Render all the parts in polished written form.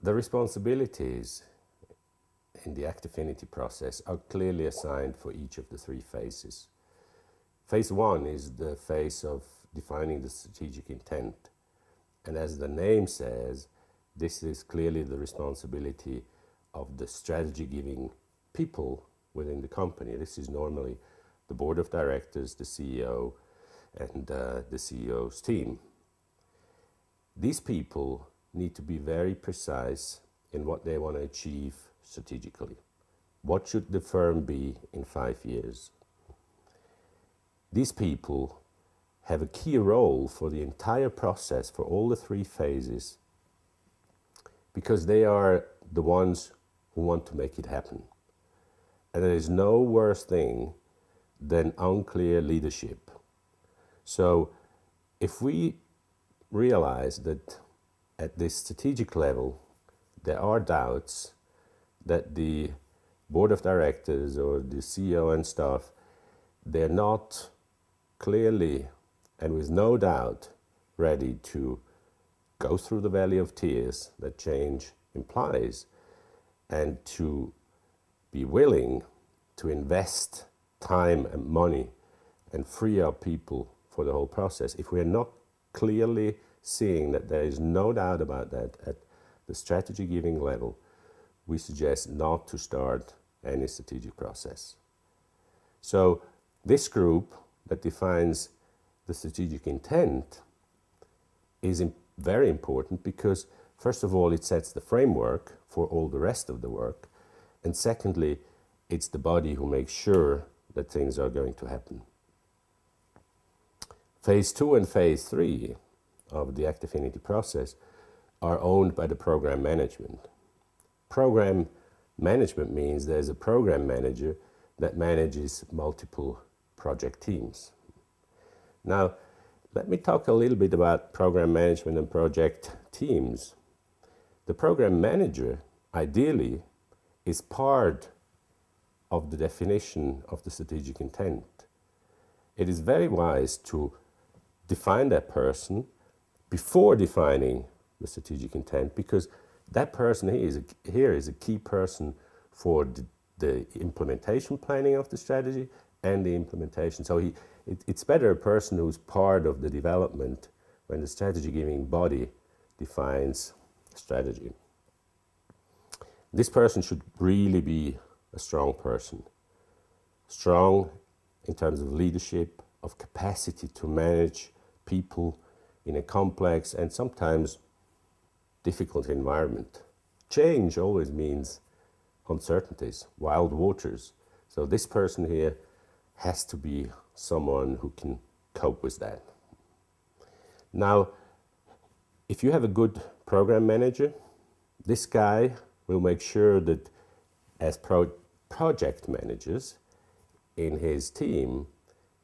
The responsibilities in the Affinity process are clearly assigned for each of the three phases. Phase one is the phase of defining the strategic intent. And as the name says, this is clearly the responsibility of the strategy giving people within the company. This is normally the board of directors, the CEO, and the CEO's team. These people need to be very precise in what they want to achieve strategically. What should the firm be in 5 years? These people have a key role for the entire process, for all the three phases, because they are the ones who want to make it happen. And there is no worse thing than unclear leadership. So if we realize that at this strategic level there are doubts that the board of directors or the CEO and staff, they're not clearly and with no doubt ready to go through the valley of tears that change implies, and to be willing to invest time and money and free up people for the whole process. If we're not clearly seeing that there is no doubt about that at the strategy giving level, we suggest not to start any strategic process. So this group that defines the strategic intent is very important because, first of all, it sets the framework for all the rest of the work, and secondly, it's the body who makes sure that things are going to happen. Phase 2 and Phase 3 of the Affinity process are owned by the program management. Program management means there's a program manager that manages multiple project teams. Now, let me talk a little bit about program management and project teams. The program manager, ideally, is part of the definition of the strategic intent. It is very wise to define that person before defining the strategic intent, because that person here is a key person for the implementation planning of the strategy and the implementation. So it's better a person who's part of the development when the strategy giving body defines strategy. This person should really be a strong person. Strong in terms of leadership, of capacity to manage people in a complex and sometimes difficult environment. Change always means uncertainties, wild waters. So this person here has to be someone who can cope with that. Now, if you have a good program manager, this guy will make sure that as project managers in his team,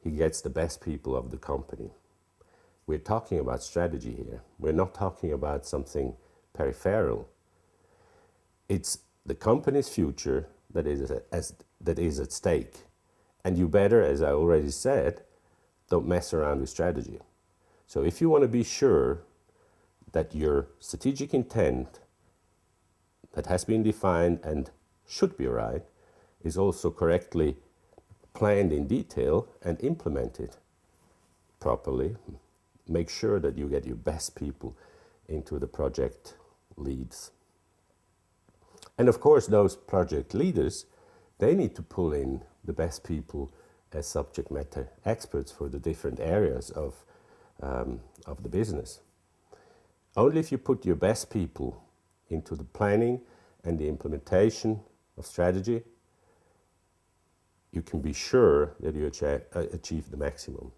he gets the best people of the company. We're talking about strategy here. We're not talking about something peripheral. It's the company's future that is at stake. And you better, as I already said, don't mess around with strategy. So if you want to be sure that your strategic intent that has been defined and should be right is also correctly planned in detail and implemented properly, make sure that you get your best people into the project leads. And of course, those project leaders, they need to pull in the best people as subject matter experts for the different areas of the business. Only if you put your best people into the planning and the implementation of strategy, you can be sure that you achieve the maximum.